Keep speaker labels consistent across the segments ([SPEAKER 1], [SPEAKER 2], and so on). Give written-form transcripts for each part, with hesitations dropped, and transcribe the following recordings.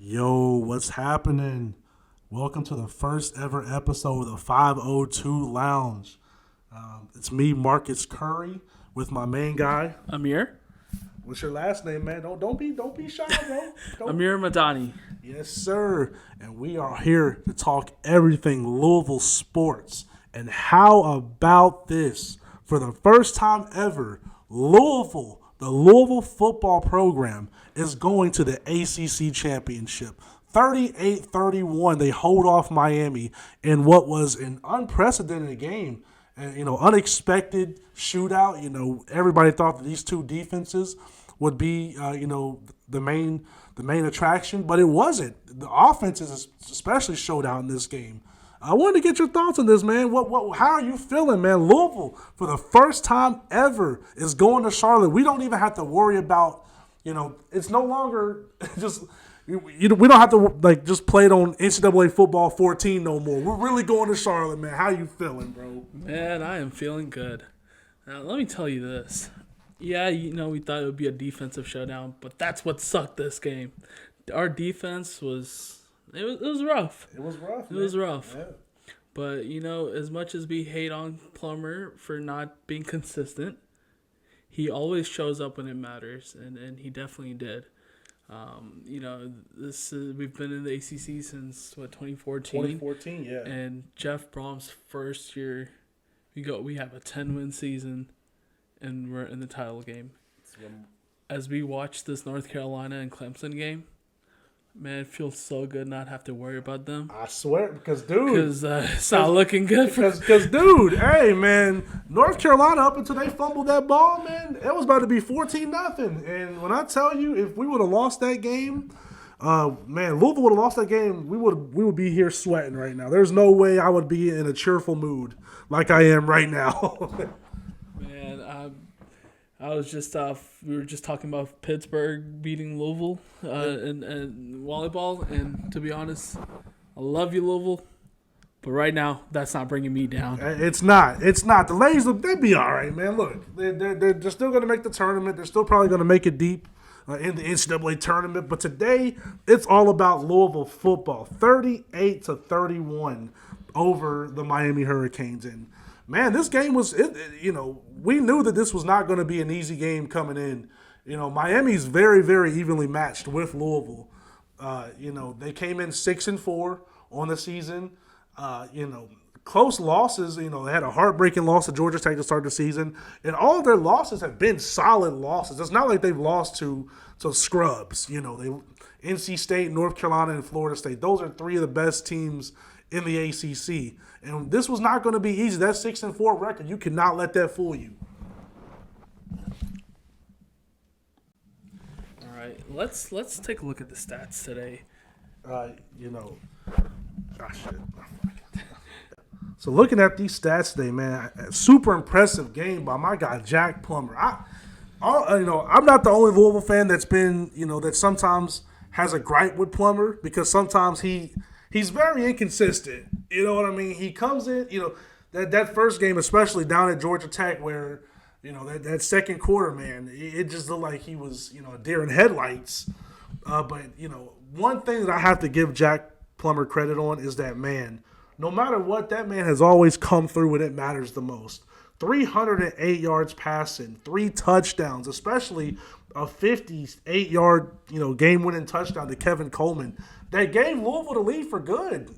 [SPEAKER 1] Yo, what's happening? Welcome to the first ever episode of the 502 Lounge. It's me, Marcus Curry, with my main guy.
[SPEAKER 2] Amir?
[SPEAKER 1] What's your last name, man? Don't be shy, bro.
[SPEAKER 2] Amir Madani.
[SPEAKER 1] Yes, sir. And we are here to talk everything Louisville sports. And how about this? For the first time ever, the Louisville football program is going to the ACC championship. 38-31, they hold off Miami in what was an unprecedented game. And, unexpected shootout. Everybody thought that these two defenses would be, the main attraction, but it wasn't. The offenses especially showed out in this game. I wanted to get your thoughts on this, man. How are you feeling, man? Louisville, for the first time ever, is going to Charlotte. We don't even have to worry about, it's no longer just. We don't have to just play it on NCAA football 14 no more. We're really going to Charlotte, man. How you feeling, bro?
[SPEAKER 2] Man, I am feeling good. Now, let me tell you this. Yeah, we thought it would be a defensive showdown, but that's what sucked this game. Our defense was rough.
[SPEAKER 1] It was rough.
[SPEAKER 2] It was rough.
[SPEAKER 1] Yeah.
[SPEAKER 2] But, as much as we hate on Plummer for not being consistent, he always shows up when it matters, and he definitely did. We've been in the ACC since 2014.
[SPEAKER 1] 2014, yeah.
[SPEAKER 2] And Jeff Brom's first year, we have a 10-win season, and we're in the title game. As we watch this North Carolina and Clemson game, man, it feels so good not have to worry about them.
[SPEAKER 1] I swear, because
[SPEAKER 2] it's not looking good.
[SPEAKER 1] Because dude, hey man, North Carolina up until they fumbled that ball, man, it was about to be 14-0. And when I tell you, if we would have lost that game, Louisville would have lost that game. We would be here sweating right now. There's no way I would be in a cheerful mood like I am right now.
[SPEAKER 2] Man, I was just we were just talking about Pittsburgh beating Louisville and volleyball, and to be honest, I love you, Louisville, but right now that's not bringing me down.
[SPEAKER 1] It's not. The ladies, they'd be all right, man. Look, they're still going to make the tournament. They're still probably going to make it deep in the NCAA tournament. But today, it's all about Louisville football. 38-31 over the Miami Hurricanes, and man, this game was, we knew that this was not going to be an easy game coming in. Miami's very, very evenly matched with Louisville. They came in 6-4 on the season. Close losses. They had a heartbreaking loss to Georgia Tech to start the season. And all of their losses have been solid losses. It's not like they've lost to scrubs. NC State, North Carolina, and Florida State. Those are three of the best teams in the ACC. And this was not going to be easy. That 6-4 record, you cannot let that fool you.
[SPEAKER 2] All right, let's take a look at the stats today.
[SPEAKER 1] Shit. So looking at these stats today, man, super impressive game by my guy Jack Plummer. I'm not the only Louisville fan that's been, that sometimes has a gripe with Plummer, because sometimes he's very inconsistent. You know what I mean? He comes in, that first game, especially down at Georgia Tech, where, that second quarter, man, it just looked like he was, a deer in headlights. But, one thing that I have to give Jack Plummer credit on is that, man, no matter what, that man has always come through when it matters the most. 308 yards passing, 3 touchdowns, especially a 58-yard, game-winning touchdown to Kevin Coleman. That gave Louisville the lead for good.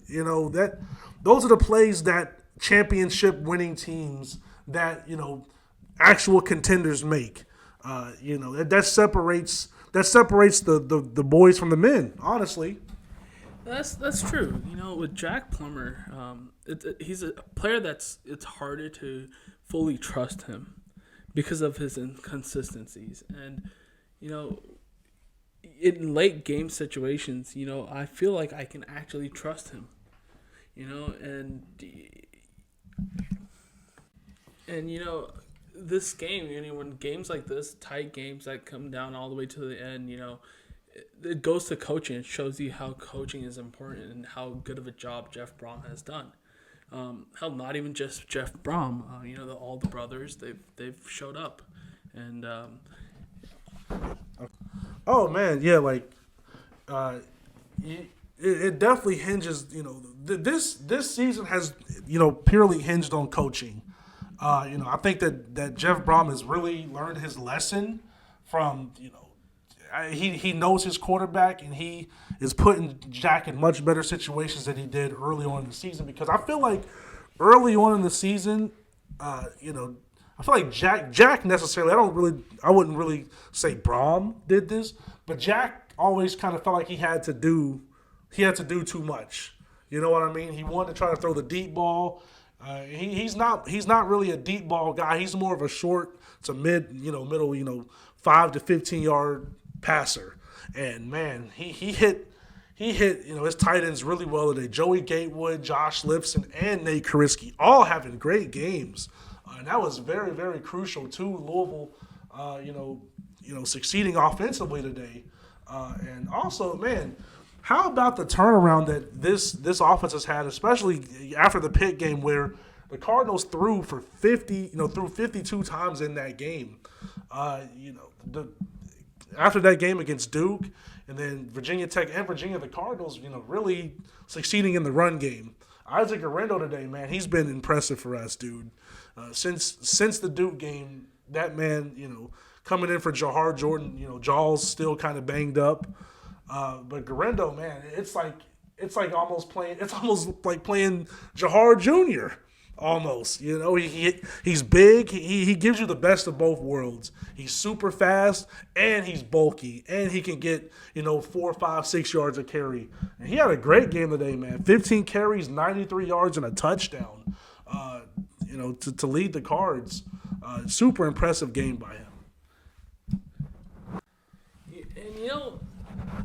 [SPEAKER 1] Those are the plays that championship-winning teams that, actual contenders make. That separates the boys from the men, honestly.
[SPEAKER 2] That's true. With Jack Plummer, he's a player it's harder to fully trust him because of his inconsistencies. And, in late game situations, I feel like I can actually trust him. This game, when games like this, tight games that come down all the way to the end, it goes to coaching. It shows you how coaching is important and how good of a job Jeff Brom has done. Hell, not even just Jeff Brom. All the brothers, they've showed up, and
[SPEAKER 1] Oh man, yeah, it definitely hinges. This season has purely hinged on coaching. I think that Jeff Brom has really learned his lesson from he knows his quarterback, and he is putting Jack in much better situations than he did early on in the season, because I feel like early on in the season, I feel like Jack necessarily, I wouldn't really say Brom did this, but Jack always kind of felt like he had to do too much. You know what I mean? He wanted to try to throw the deep ball. He's not really a deep ball guy. He's more of a short to middle, 5 to 15 yard passer. And man, he hit his tight ends really well today. Joey Gatewood, Josh Lipson, and Nate Kariski all having great games. And that was very, very crucial to Louisville, succeeding offensively today. And also, man, how about the turnaround that this offense has had, especially after the Pitt game, where the Cardinals threw for 52 times in that game. After that game against Duke, and then Virginia Tech and the Cardinals, really succeeding in the run game. Isaac Arendo today, man, he's been impressive for us, dude. Since the Duke game, that man, coming in for Jahar Jordan, Jaw's still kind of banged up. But Garendo, man, it's almost like playing Jahar Jr. Almost, he's big. He gives you the best of both worlds. He's super fast, and he's bulky, and he can get 4, 5, 6 yards a carry. And he had a great game today, man. 15 carries, 93 yards, and a touchdown. To lead the Cards. Super impressive game by him.
[SPEAKER 2] And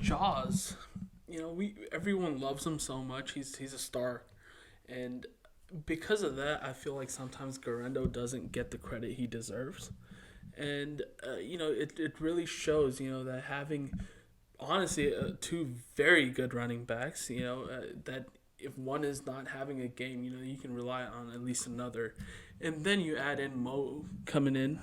[SPEAKER 2] Jaws, everyone loves him so much. He's a star, and because of that, I feel like sometimes Garendo doesn't get the credit he deserves. And, it really shows, that having, honestly, two very good running backs, that if one is not having a game, you can rely on at least another. And then you add in Mo coming in.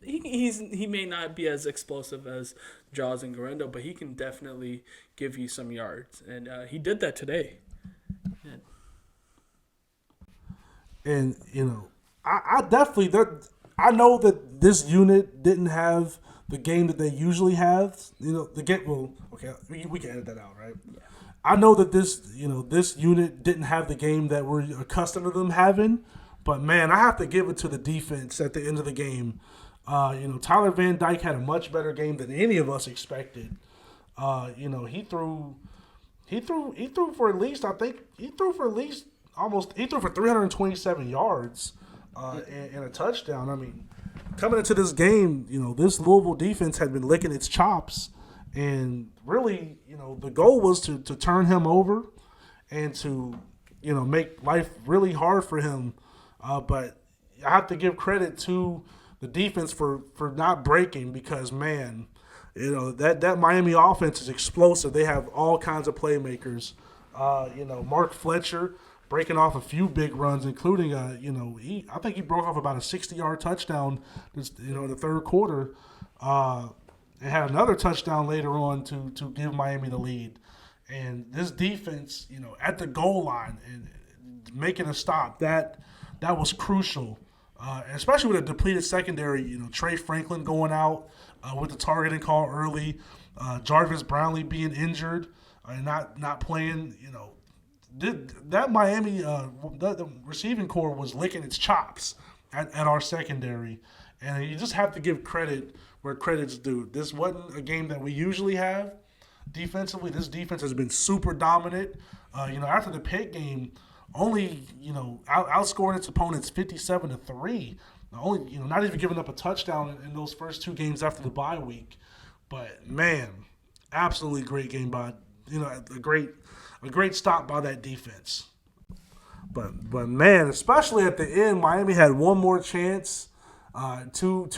[SPEAKER 2] He may not be as explosive as Jaws and Garendo, but he can definitely give you some yards. And he did that today.
[SPEAKER 1] And, I definitely, I know that this unit didn't have the game that they usually have. We can edit that out, right? Yeah. I know that this unit didn't have the game that we're accustomed to them having. But, man, I have to give it to the defense at the end of the game. Tyler Van Dyke had a much better game than any of us expected. He threw for at least, he threw for 327 yards and a touchdown. I mean, coming into this game, this Louisville defense had been licking its chops, and really, the goal was to turn him over and to, make life really hard for him. But I have to give credit to the defense for not breaking, because, man, that Miami offense is explosive. They have all kinds of playmakers. Mark Fletcher breaking off a few big runs, including I think he broke off about a 60-yard touchdown in the third quarter, and had another touchdown later on to give Miami the lead. And this defense, at the goal line and making a stop, that was crucial. Especially with a depleted secondary, Trey Franklin going out with the targeting call early, Jarvis Brownlee being injured and not playing. That Miami the receiving core was licking its chops at our secondary, and you just have to give credit where credit's due. This wasn't a game that we usually have defensively. This defense has been super dominant. After the Pitt game, only outscoring its opponents 57-3. Only not even giving up a touchdown in those first two games after the bye week. But man, absolutely great game by a great stop by that defense. But man, especially at the end, Miami had one more chance to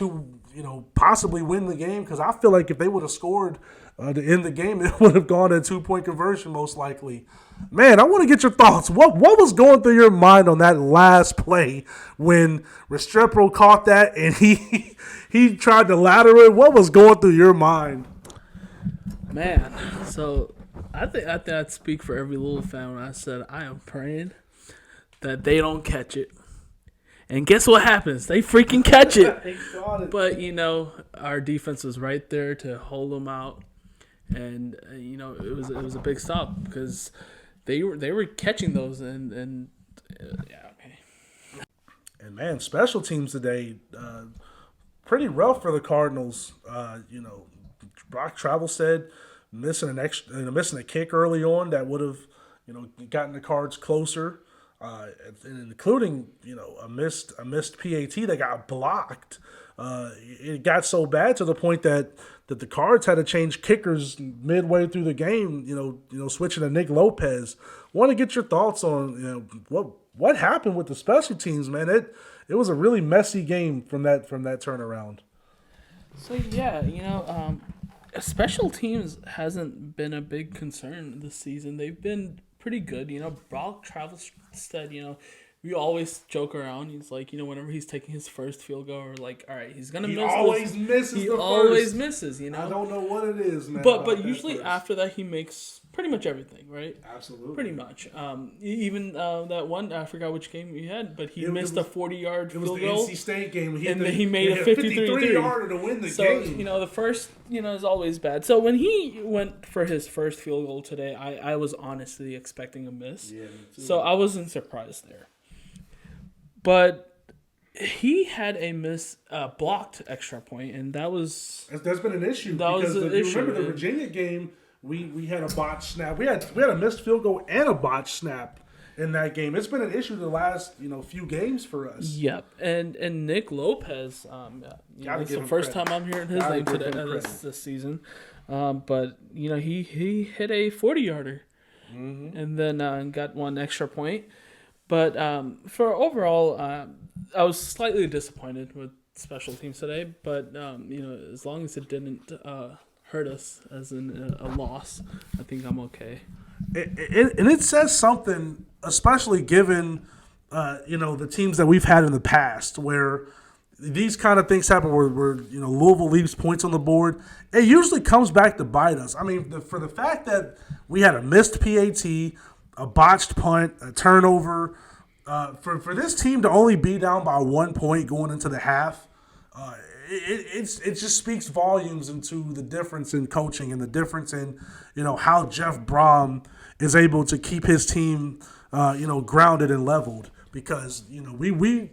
[SPEAKER 1] possibly win the game, because I feel like if they would have scored to end the game, it would have gone a 2-point conversion most likely. Man, I want to get your thoughts. What was going through your mind on that last play when Restrepo caught that and he tried to ladder it? What was going through your mind?
[SPEAKER 2] Man, so I think I'd speak for every little fan when I said I am praying that they don't catch it. And guess what happens? They freaking catch it. But our defense was right there to hold them out, and it was a big stop because they were catching those and yeah, okay.
[SPEAKER 1] And man, special teams today, pretty rough for the Cardinals. Brock Travel said missing a kick early on that would have gotten the Cards closer, and including a missed PAT that got blocked. It got so bad to the point that the Cards had to change kickers midway through the game. Switching to Nick Lopez. Want to get your thoughts on what happened with the special teams, man? It was a really messy game from that turnaround.
[SPEAKER 2] So yeah, special teams hasn't been a big concern this season. They've been pretty good. Brock Travelstead, we always joke around. He's like, whenever he's taking his first field goal, we're like, all right, he's gonna miss. He always misses.
[SPEAKER 1] I don't know what it is, man.
[SPEAKER 2] But usually after that, he makes pretty much everything, right?
[SPEAKER 1] Absolutely.
[SPEAKER 2] Pretty much. Even that one, I forgot which game he had, but he missed a 40-yard field goal.
[SPEAKER 1] It was the NC State game.
[SPEAKER 2] He made a 53-yarder
[SPEAKER 1] to win the
[SPEAKER 2] game.
[SPEAKER 1] So,
[SPEAKER 2] the first, is always bad. So when he went for his first field goal today, I was honestly expecting a miss.
[SPEAKER 1] Yeah, me too.
[SPEAKER 2] So I wasn't surprised there. But he had a blocked extra point, and that was...
[SPEAKER 1] That's been an issue. Remember the Virginia game... We had a botched snap. We had a missed field goal and a botched snap in that game. It's been an issue the last few games for us.
[SPEAKER 2] Yep, and Nick Lopez. It's the first time I'm hearing his name today this season. But he hit a 40-yarder, and then got one extra point. But for overall, I was slightly disappointed with special teams today. But as long as it didn't hurt us as in a loss, I think I'm okay.
[SPEAKER 1] And it says something, especially given the teams that we've had in the past, where these kind of things happen, where Louisville leaves points on the board. It usually comes back to bite us. I mean, for the fact that we had a missed PAT, a botched punt, a turnover, for this team to only be down by 1 point going into the half. It just speaks volumes into the difference in coaching and the difference in how Jeff Brom is able to keep his team grounded and leveled, because we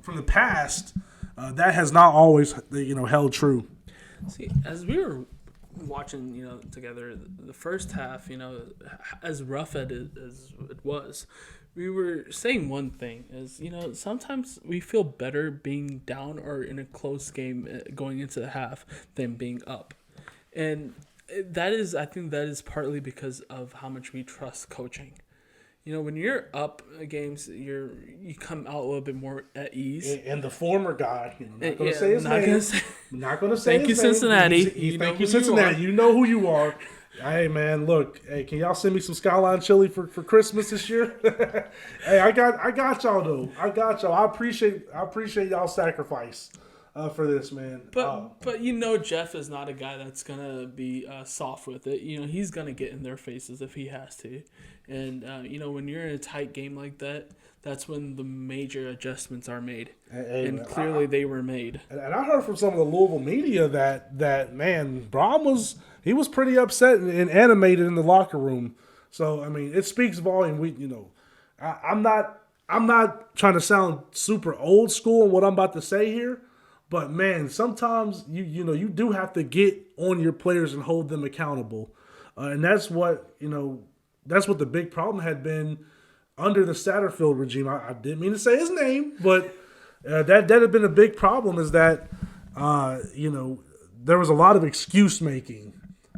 [SPEAKER 1] from the past that has not always held true.
[SPEAKER 2] See, as we were watching together the first half, as rough as it was, we were saying one thing is, sometimes we feel better being down or in a close game going into the half than being up. And I think that is partly because of how much we trust coaching. When you're up games, you come out a little bit more at ease.
[SPEAKER 1] And the former guy, not going to say his name. Not going to say
[SPEAKER 2] thank
[SPEAKER 1] his
[SPEAKER 2] you,
[SPEAKER 1] name.
[SPEAKER 2] Cincinnati.
[SPEAKER 1] Thank you, Cincinnati. You know who you are. Hey man, look. Hey, can y'all send me some Skyline chili for Christmas this year? Hey, I got y'all though. I got y'all. I appreciate y'all sacrifice for this, man.
[SPEAKER 2] But Jeff is not a guy that's gonna be soft with it. He's gonna get in their faces if he has to. And when you're in a tight game like that, that's when the major adjustments are made. And clearly they were made.
[SPEAKER 1] And I heard from some of the Louisville media that man, Brom was pretty upset and animated in the locker room. So I mean, it speaks volume. I'm not trying to sound super old school in what I'm about to say here, but man, sometimes you do have to get on your players and hold them accountable, and that's what the big problem had been under the Satterfield regime. I didn't mean to say his name, but that had been a big problem. Is that there was a lot of excuse making.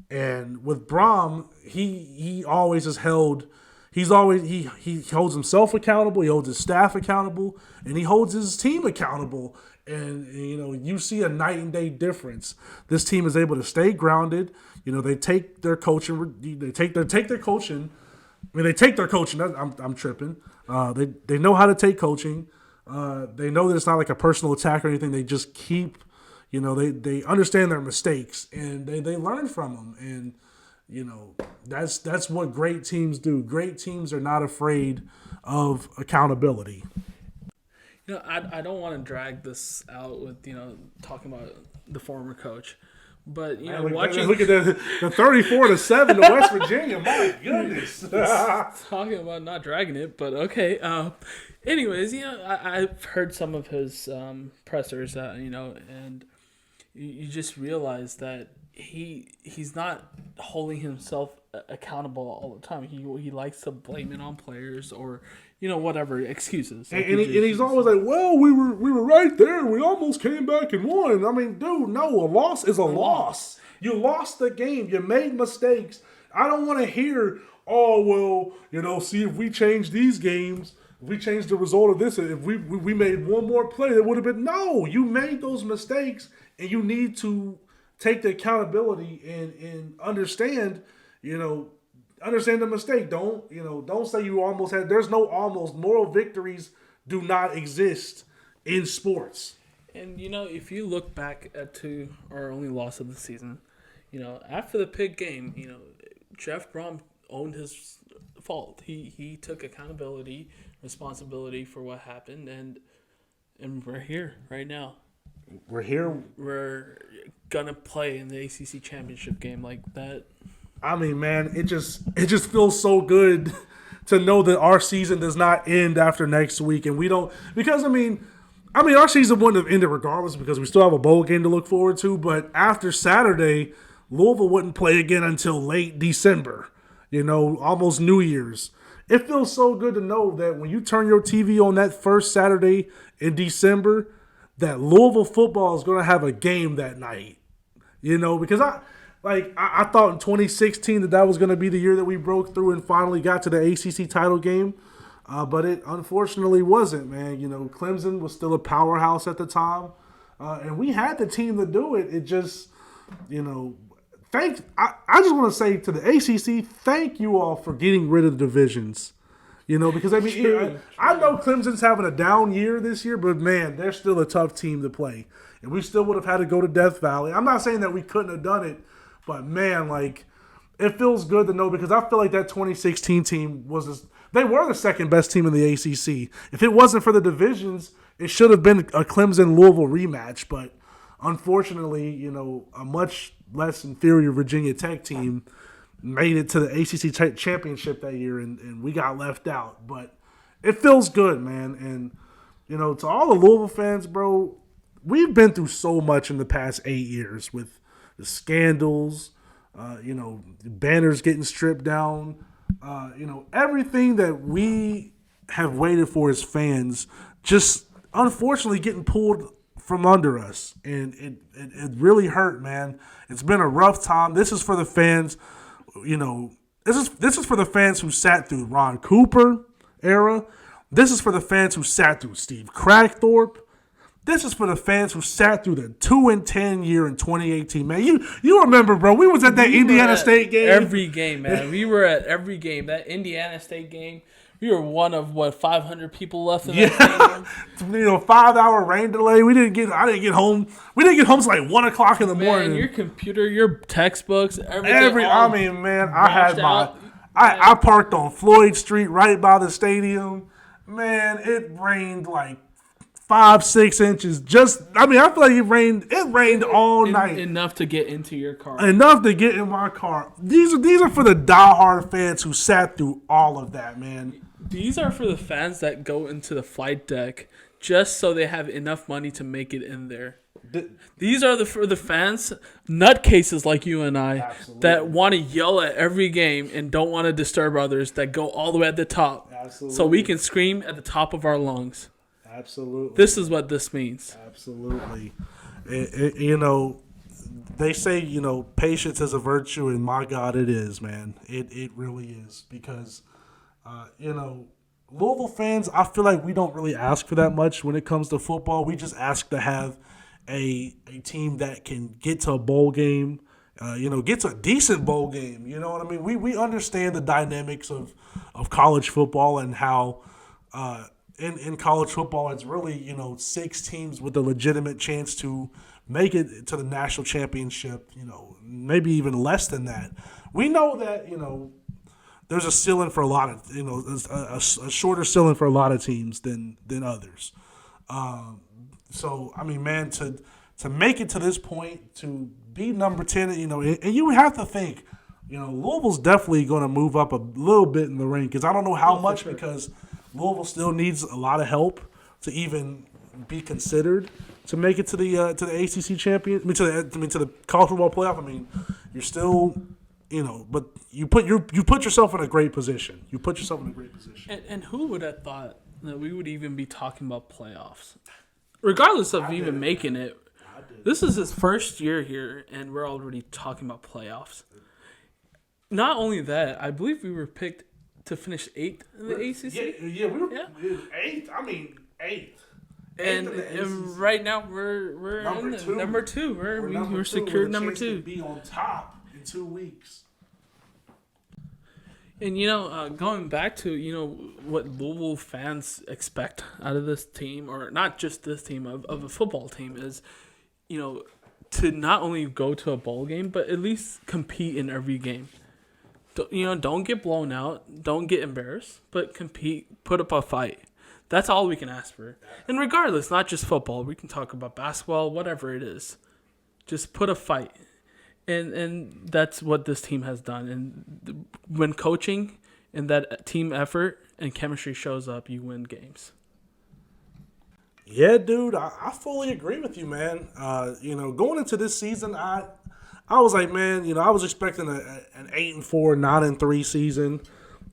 [SPEAKER 1] And with Brom, he always has held. He holds himself accountable. He holds his staff accountable, and he holds his team accountable. And you see a night and day difference. This team is able to stay grounded. They take their coaching. They take their coaching. I mean, they take their coaching. I'm tripping. They know how to take coaching. They know that it's not like a personal attack or anything. They just keep. They understand their mistakes and they learn from them. And That's what great teams do. Great teams are not afraid of accountability.
[SPEAKER 2] I don't want to drag this out with talking about the former coach, but
[SPEAKER 1] Man,
[SPEAKER 2] watching
[SPEAKER 1] look at the 34-7 to West Virginia. My goodness.
[SPEAKER 2] talking about not dragging it, but okay. Anyways, I've heard some of his pressers, and you just realize that he's not holding himself accountable all the time. He likes to blame it on players or whatever excuses.
[SPEAKER 1] And he's always like, well, we were right there. We almost came back and won. I mean, dude, no, a loss is a loss. You lost the game. You made mistakes. I don't want to hear, oh, well, see, if we change these games, if we change the result of this, if we made one more play, it would have been, no, you made those mistakes, and you need to take the accountability and understand, understand the mistake. Don't say you almost had. There's no almost. Moral victories do not exist in sports.
[SPEAKER 2] And if you look back to our only loss of the season, after the Pig game, Jeff Brom owned his fault. He took accountability, responsibility for what happened, and we're here right now.
[SPEAKER 1] We're here.
[SPEAKER 2] We're gonna play in the ACC championship game like that.
[SPEAKER 1] I mean, man, it just feels so good to know that our season does not end after next week, and we don't, because I mean, our season wouldn't have ended regardless because we still have a bowl game to look forward to. But after Saturday, Louisville wouldn't play again until late December. Almost New Year's. It feels so good to know that when you turn your TV on that first Saturday in December, that Louisville football is going to have a game that night. Because I thought in 2016 that was going to be the year that we broke through and finally got to the ACC title game. But it unfortunately wasn't, man. Clemson was still a powerhouse at the time. And we had the team to do it. It just, I just want to say to the ACC, thank you all for getting rid of the divisions. Because I mean, I know Clemson's having a down year this year, but man, they're still a tough team to play. And we still would have had to go to Death Valley. I'm not saying that we couldn't have done it, but man, it feels good to know because I feel like that 2016 team they were the second best team in the ACC. If it wasn't for the divisions, it should have been a Clemson-Louisville rematch. But unfortunately, a much less inferior Virginia Tech team made it to the ACC championship that year, and we got left out. But it feels good, man. And, to all the Louisville fans, bro, we've been through so much in the past 8 years with the scandals, banners getting stripped down, everything that we have waited for as fans just unfortunately getting pulled from under us. And it really hurt, man. It's been a rough time. This is for the fans. This is for the fans who sat through Ron Cooper era. This is for the fans who sat through Steve Crackthorpe. This is for the fans who sat through the 2-10 year in 2018, man. You remember, bro? We was at that Indiana State game.
[SPEAKER 2] Every game, man. We were at every game. That Indiana State game. We were one of 500 people left in that stadium.
[SPEAKER 1] 5-hour rain delay. I didn't get home. We didn't get home until 1:00 in the morning.
[SPEAKER 2] Your computer, your textbooks, everything.
[SPEAKER 1] I parked on Floyd Street right by the stadium. Man, it rained 5-6 inches. I feel like it rained all night.
[SPEAKER 2] Enough to get into your car.
[SPEAKER 1] Enough to get in my car. These are for the diehard fans who sat through all of that, man.
[SPEAKER 2] These are for the fans that go into the flight deck just so they have enough money to make it in there. These are for the fans, nutcases like you and I, absolutely, that want to yell at every game and don't want to disturb others, that go all the way at the top. Absolutely. So we can scream at the top of our lungs.
[SPEAKER 1] Absolutely.
[SPEAKER 2] This is what this means.
[SPEAKER 1] Absolutely. They say, patience is a virtue, and my God, it is, man. It really is because, Louisville fans, I feel like we don't really ask for that much when it comes to football. We just ask to have a team that can get to a bowl game, get to a decent bowl game. You know what I mean? We understand the dynamics of college football and how in college football, it's really, 6 teams with a legitimate chance to make it to the national championship, maybe even less than that. We know that, there's a ceiling for a lot of, a shorter ceiling for a lot of teams than others. So, I mean, man, to make it to this point, to be number 10, and you have to think, Louisville's definitely going to move up a little bit in the rankings. I don't know how much because Louisville still needs a lot of help to even be considered to make it to the ACC champion. To the college football playoff. I mean, you're still, but you put yourself in a great position.
[SPEAKER 2] And who would have thought that we would even be talking about playoffs, regardless of even making it? This is his first year here, and we're already talking about playoffs. Not only that, I believe we were picked to finish 8th in the ACC.
[SPEAKER 1] Yeah, we were 8th. I mean, 8th.
[SPEAKER 2] And right now we're number two. We're secured number 2.
[SPEAKER 1] To be on top in 2 weeks.
[SPEAKER 2] And going back to what Louisville fans expect out of this team, or not just this team of a football team, is to not only go to a bowl game but at least compete in every game. Don't get blown out, don't get embarrassed, but compete, put up a fight. That's all we can ask for. And regardless, not just football, we can talk about basketball, whatever it is. Just put a fight. And that's what this team has done. And when coaching and that team effort and chemistry shows up, you win games.
[SPEAKER 1] Yeah, dude, I fully agree with you, man. Going into this season, I was like, man, I was expecting an 8-4, 9-3 season.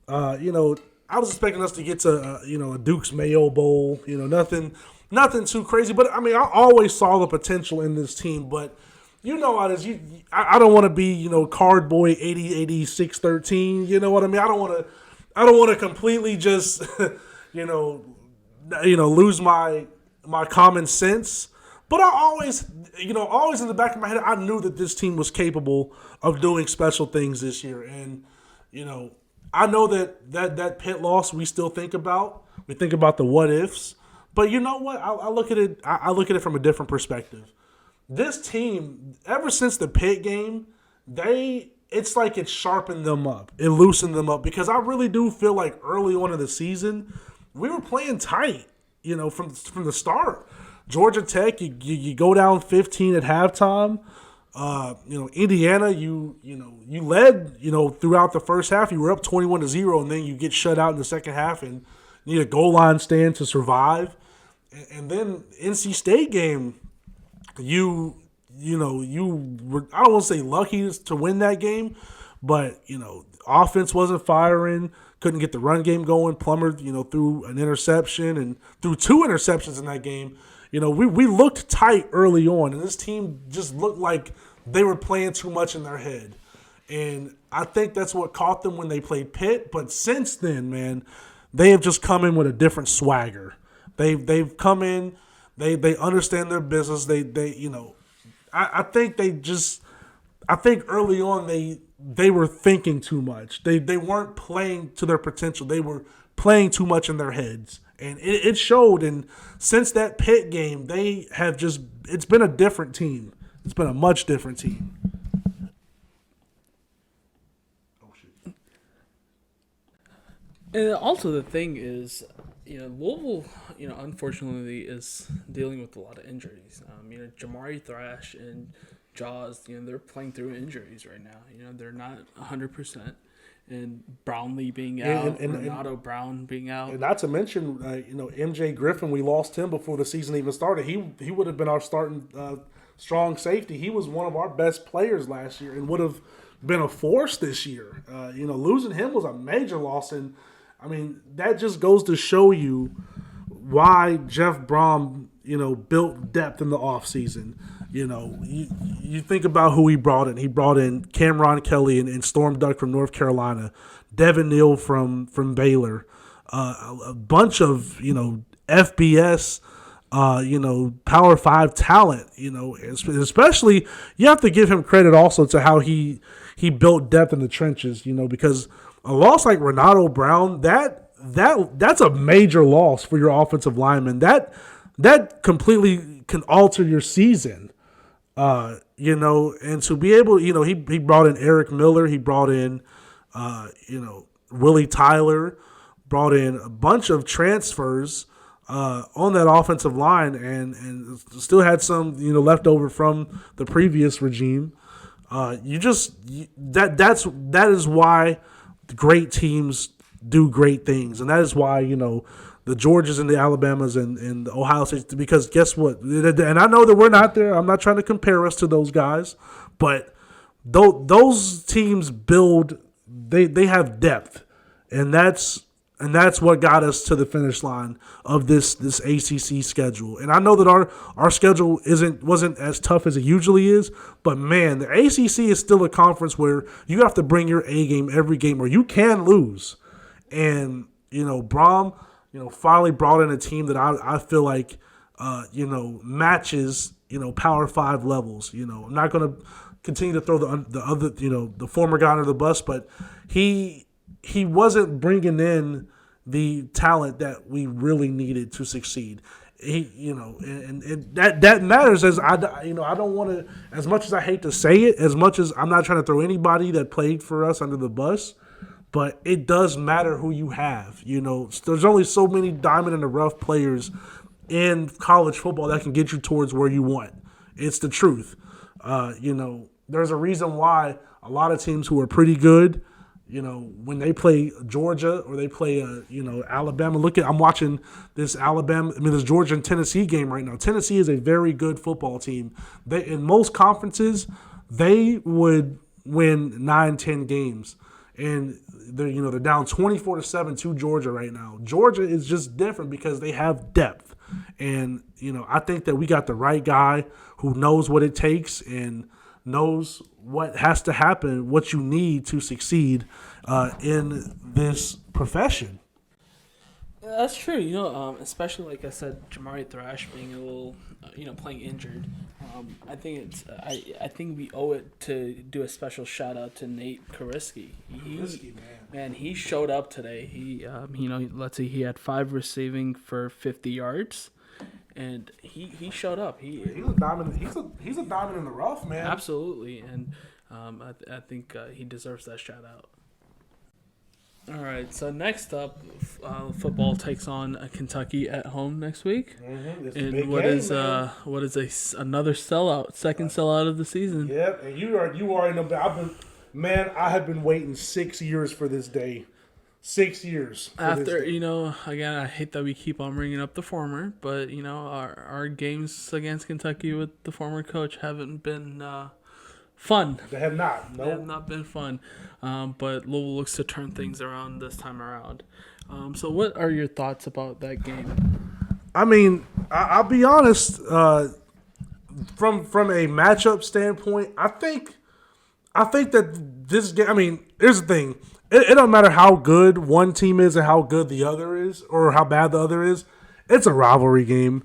[SPEAKER 1] I was expecting us to get to a Duke's Mayo Bowl. Nothing too crazy. But I mean, I always saw the potential in this team. But you know how it is. I don't want to be card boy 80, 86, 13. You know what I mean? I don't want to completely just lose my common sense. But I always in the back of my head, I knew that this team was capable of doing special things this year. And, I know that Pitt loss we still think about. We think about the what ifs. But you know what? I look at it from a different perspective. This team, ever since the Pitt game, it's like it sharpened them up. It loosened them up. Because I really do feel like early on in the season, we were playing tight, from the start. Georgia Tech, you go down 15 at halftime. Indiana, you led, throughout the first half. You were up 21-0, and then you get shut out in the second half and need a goal line stand to survive. And then NC State game, you were, I don't want to say lucky to win that game, but offense wasn't firing. Couldn't get the run game going. Plummer, threw an interception and threw 2 interceptions in that game. We looked tight early on, and this team just looked like they were playing too much in their head. And I think that's what caught them when they played Pitt. But since then, man, they have just come in with a different swagger. They've come in, they understand their business. I think early on they were thinking too much. They weren't playing to their potential. They were playing too much in their heads. And it showed. And since that Pitt game, they have it's been a different team. It's been a much different team. Oh, shit.
[SPEAKER 2] And also the thing is, Louisville, unfortunately is dealing with a lot of injuries. Jamari Thrash and Jaws, they're playing through injuries right now. They're not 100%. And Brownlee being out, and Renato Brown being out.
[SPEAKER 1] And not to mention, MJ Griffin, we lost him before the season even started. He would have been our starting strong safety. He was one of our best players last year and would have been a force this year. Losing him was a major loss. And, I mean, that just goes to show you why Jeff Brom, built depth in the offseason. You think about who he brought in. He brought in Cameron Kelly and Storm Duck from North Carolina, Devin Neal from Baylor, a bunch of FBS, Power 5 talent. Especially you have to give him credit also to how he built depth in the trenches. Because a loss like Renato Brown, that that's a major loss for your offensive lineman. That completely can alter your season. And to be able, he brought in Eric Miller, he brought in, Willie Tyler, brought in a bunch of transfers on that offensive line, and still had some, left over from the previous regime. That is why great teams do great things, and that is why the Georgias and the Alabamas and the Ohio States, because guess what? And I know that we're not there. I'm not trying to compare us to those guys, but those teams build. They have depth, and that's what got us to the finish line of this ACC schedule. And I know that our schedule wasn't as tough as it usually is, but man, the ACC is still a conference where you have to bring your A game every game, or you can lose. And Brom, finally brought in a team that I feel like matches Power 5 levels. I'm not going to continue to throw the other the former guy under the bus, but he wasn't bringing in the talent that we really needed to succeed. And that matters. As I don't want to, as much as I hate to say it, as much as I'm not trying to throw anybody that played for us under the bus, but it does matter who you have. There's only so many diamond in the rough players in college football that can get you towards where you want. It's the truth. There's a reason why a lot of teams who are pretty good, when they play Georgia or they play, Alabama. I'm watching this this Georgia and Tennessee game right now. Tennessee is a very good football team. In most conferences, they would win 9-10 games. And they're down 24-7 to Georgia right now. Georgia is just different because they have depth. And, I think that we got the right guy who knows what it takes and knows what has to happen, what you need to succeed in this profession.
[SPEAKER 2] That's true. Especially like I said, Jamari Thrash being a little, playing injured. I think we owe it to do a special shout out to Nate Kariski. He showed up today. Let's see, he had 5 receiving for 50 yards. And he showed up. He's a diamond. He's a diamond in the rough, man. Absolutely, and I think he deserves that shout out. All right, so next up, football takes on Kentucky at home next week.
[SPEAKER 1] Mm-hmm.
[SPEAKER 2] And what is another sellout, second sellout of the season?
[SPEAKER 1] Yep, and you already know. I have been waiting 6 years for this day. 6 years.
[SPEAKER 2] After, again, I hate that we keep on bringing up the former, but, our games against Kentucky with the former coach haven't been fun.
[SPEAKER 1] They have not. No.
[SPEAKER 2] They have not been fun. But Louisville looks to turn things around this time around. So what are your thoughts about that game?
[SPEAKER 1] I mean, I'll be honest. From a matchup standpoint, I think that this game. I mean, here's the thing. It don't matter how good one team is and how good the other is, or how bad the other is. It's a rivalry game,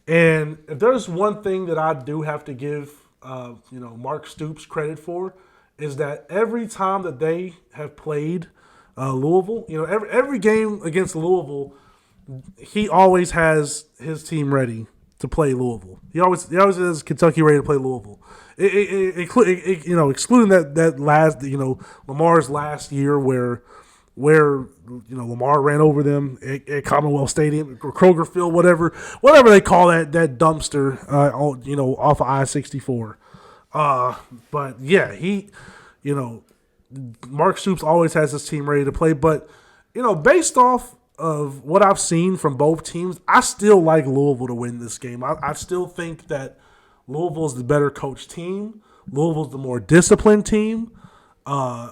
[SPEAKER 1] and if there's one thing that I do have to give, Mark Stoops credit for, is that every time that they have played Louisville, every game against Louisville, he always has his team ready to play Louisville. He always has Kentucky ready to play Louisville. Excluding that last, Lamar's last year where Lamar ran over them at Commonwealth Stadium or Kroger Field, whatever they call that dumpster, off of I-64. But yeah, Mark Stoops always has his team ready to play. But based off of what I've seen from both teams, I still like Louisville to win this game. I still think that Louisville's the better coached team. Louisville's the more disciplined team. I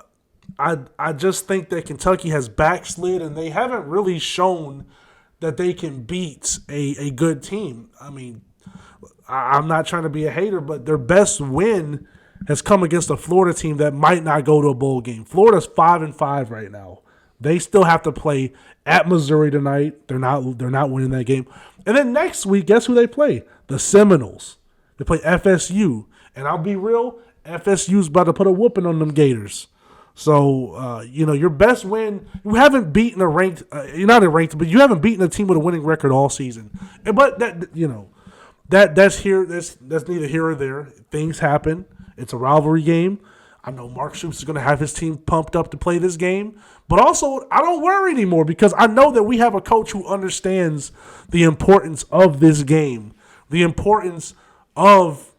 [SPEAKER 1] just think that Kentucky has backslid, and they haven't really shown that they can beat a good team. I mean, I'm not trying to be a hater, but their best win has come against a Florida team that might not go to a bowl game. Florida's 5-5 right now. They still have to play at Missouri tonight. They're not winning that game. And then next week, guess who they play? The Seminoles. They play FSU. And I'll be real, FSU's about to put a whooping on them Gators. So, your best win, you haven't beaten a ranked, you're not a ranked, but you haven't beaten a team with a winning record all season. But that's neither here or there. Things happen. It's a rivalry game. I know Mark Stoops is going to have his team pumped up to play this game. But also, I don't worry anymore because I know that we have a coach who understands the importance of this game, the importance of,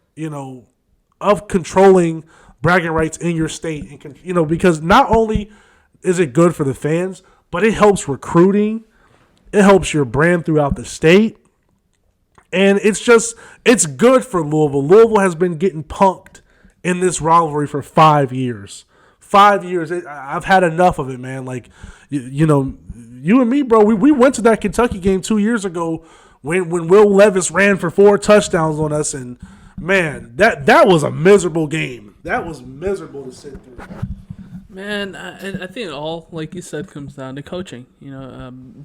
[SPEAKER 1] of controlling bragging rights in your state. And, because not only is it good for the fans, but it helps recruiting. It helps your brand throughout the state. And it's good for Louisville. Louisville has been getting punked in this rivalry for 5 years. 5 years. I've had enough of it, man. Like, you and me, bro, we went to that Kentucky game 2 years ago when Will Levis ran for 4 touchdowns on us. And, man, that was a miserable game. That was miserable to sit through.
[SPEAKER 2] Man, I think it all, like you said, comes down to coaching.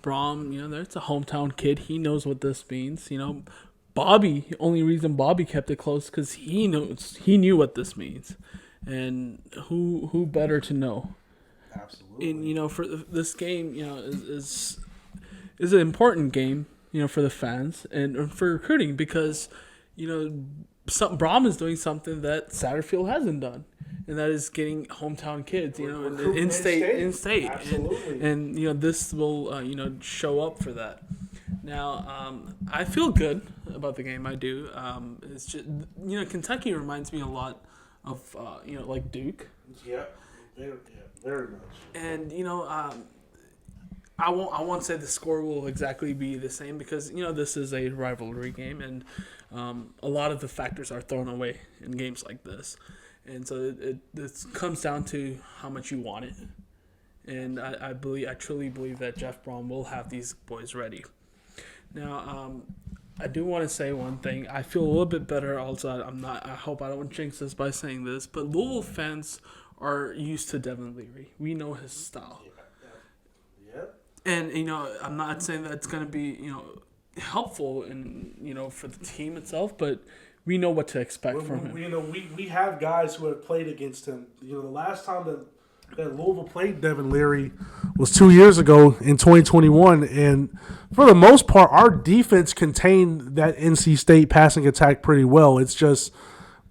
[SPEAKER 2] Brom, that's a hometown kid. He knows what this means. Bobby, the only reason Bobby kept it close because he knew what this means. And who better to know?
[SPEAKER 1] Absolutely.
[SPEAKER 2] And, for this game, is an important game, for the fans and for recruiting because, Brom is doing something that Satterfield hasn't done. And that is getting hometown kids, in state.
[SPEAKER 1] Absolutely.
[SPEAKER 2] And this will, show up for that. Now, I feel good about the game. I do. It's just, Kentucky reminds me a lot of, like Duke.
[SPEAKER 1] Yeah, very much.
[SPEAKER 2] And, I won't say the score will exactly be the same because, this is a rivalry game and a lot of the factors are thrown away in games like this. And so it comes down to how much you want it. And I truly believe that Jeff Brom will have these boys ready. Now, I do want to say one thing. I feel a little bit better also. I hope I don't jinx this by saying this, but Louisville fans are used to Devin Leary. We know his style.
[SPEAKER 1] Yeah.
[SPEAKER 2] And, I'm not saying that it's going to be, helpful in, for the team itself, but we know what to expect from him.
[SPEAKER 1] We have guys who have played against him. The last time that Louisville played Devin Leary was 2 years ago in 2021, and for the most part, our defense contained that NC State passing attack pretty well. It's just,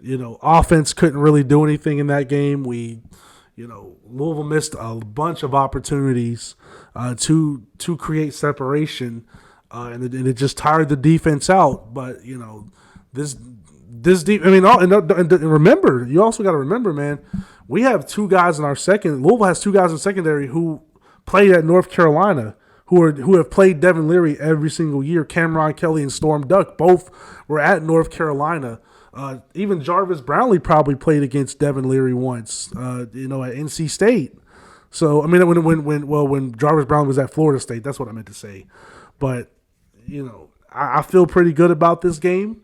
[SPEAKER 1] offense couldn't really do anything in that game. Louisville missed a bunch of opportunities to create separation, and it just tired the defense out. But this deep. I mean, and remember, you also got to remember, man. We have 2 guys in our second. Louisville has 2 guys in secondary who played at North Carolina, who have played Devin Leary every single year. Cameron Kelly and Storm Duck both were at North Carolina. Even Jarvis Brownlee probably played against Devin Leary once. At NC State. So I mean, when Jarvis Brownlee was at Florida State, that's what I meant to say. But I feel pretty good about this game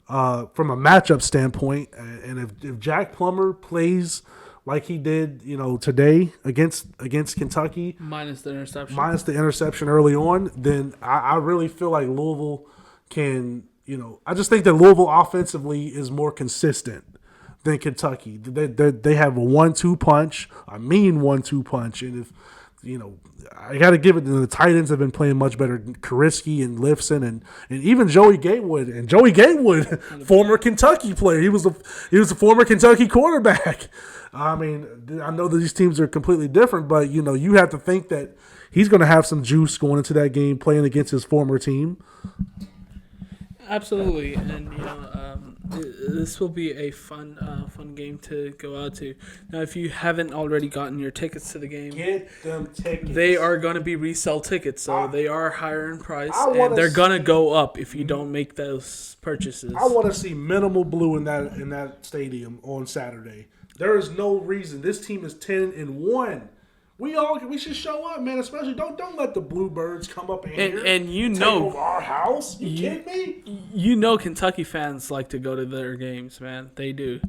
[SPEAKER 1] from a matchup standpoint. And if Jack Plummer plays like he did, today against Kentucky,
[SPEAKER 2] minus the interception
[SPEAKER 1] early on, then I really feel like Louisville can. I just think that Louisville offensively is more consistent than Kentucky. They have a 1-2 punch, a mean 1-2 punch, and if I got to give it to the tight ends have been playing much better. Kariski and Lifson and even Joey Gatewood. And Joey Gatewood, former Kentucky player. He was a former Kentucky quarterback. I mean, I know that these teams are completely different, but you have to think that he's going to have some juice going into that game playing against his former team.
[SPEAKER 2] Absolutely, and this will be a fun game to go out to. Now, if you haven't already gotten your tickets to the game,
[SPEAKER 1] get them tickets.
[SPEAKER 2] They are going to be resale tickets, so they are higher in price, and they're going to go up if you don't make those purchases.
[SPEAKER 1] I want to see minimal blue in that stadium on Saturday. There is no reason. This team is 10-1. We should show up, man. Especially don't let the Bluebirds come up in here
[SPEAKER 2] and
[SPEAKER 1] take over our house. You kidding me?
[SPEAKER 2] Kentucky fans like to go to their games, man. They do.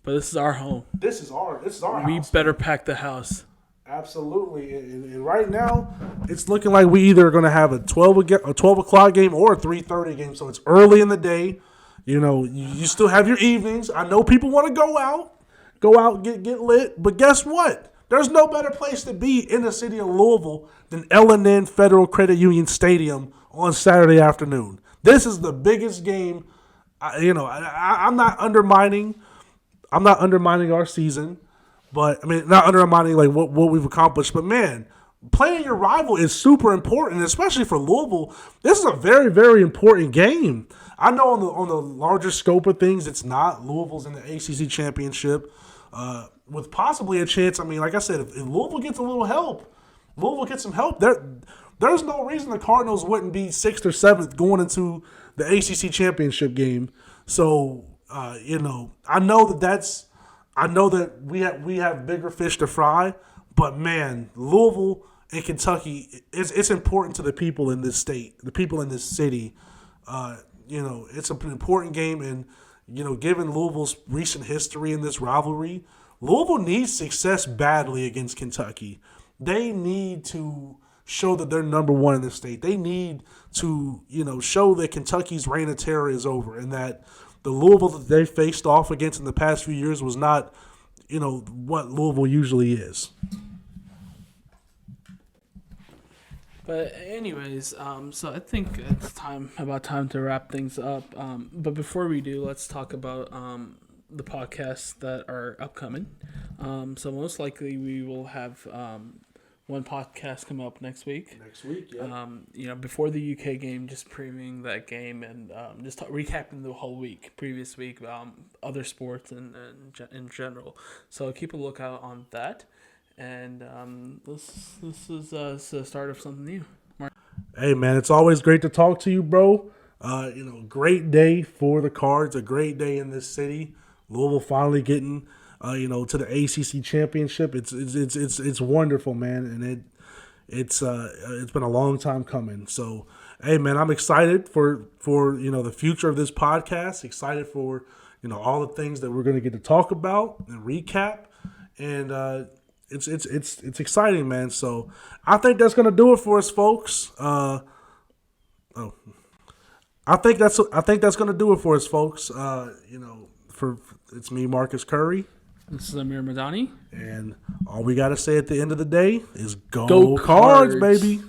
[SPEAKER 2] But this is our home.
[SPEAKER 1] This is our house.
[SPEAKER 2] We better pack the house.
[SPEAKER 1] Absolutely. And right now, it's looking like we either are going to have a 12 o'clock game or a 3:30 game. So it's early in the day. You still have your evenings. I know people want to go out, get lit. But guess what? There's no better place to be in the city of Louisville than L&N Federal Credit Union Stadium on Saturday afternoon. This is the biggest game. I'm not undermining. I'm not undermining our season, but I mean, not undermining like what we've accomplished. But man, playing your rival is super important, especially for Louisville. This is a very, very important game. I know on the larger scope of things, it's not. Louisville's in the ACC championship with possibly a chance. I mean, like I said, if Louisville gets a little help, Louisville gets some help. There's no reason the Cardinals wouldn't be 6th or 7th going into the ACC championship game. So I know that we have bigger fish to fry, but man, Louisville and Kentucky, it's important to the people in this state, the people in this city. It's an important game, and given Louisville's recent history in this rivalry, Louisville needs success badly against Kentucky. They need to show that they're number one in the state. They need to, show that Kentucky's reign of terror is over, and that the Louisville that they faced off against in the past few years was not, what Louisville usually is.
[SPEAKER 2] But anyways, so I think it's about time to wrap things up. But before we do, let's talk about the podcasts that are upcoming. So most likely we will have one podcast come up next week. Yeah. Before the UK game, just previewing that game and just recapping the whole week, previous week, other sports and in general. So keep a lookout on that. And this is the start of something new. Mark?
[SPEAKER 1] Hey, man, it's always great to talk to you, bro. Great day for the Cards, a great day in this city. Louisville finally getting, to the ACC championship. It's wonderful, man, and it's been a long time coming. So, hey, man, I'm excited for the future of this podcast. Excited for all the things that we're going to get to talk about and recap, and it's exciting, man. So I think that's gonna do it for us, folks. I think that's gonna do it for us, folks. It's me, Marcus Curry.
[SPEAKER 2] This is Amir Madani.
[SPEAKER 1] And all we gotta say at the end of the day is go Cards, baby.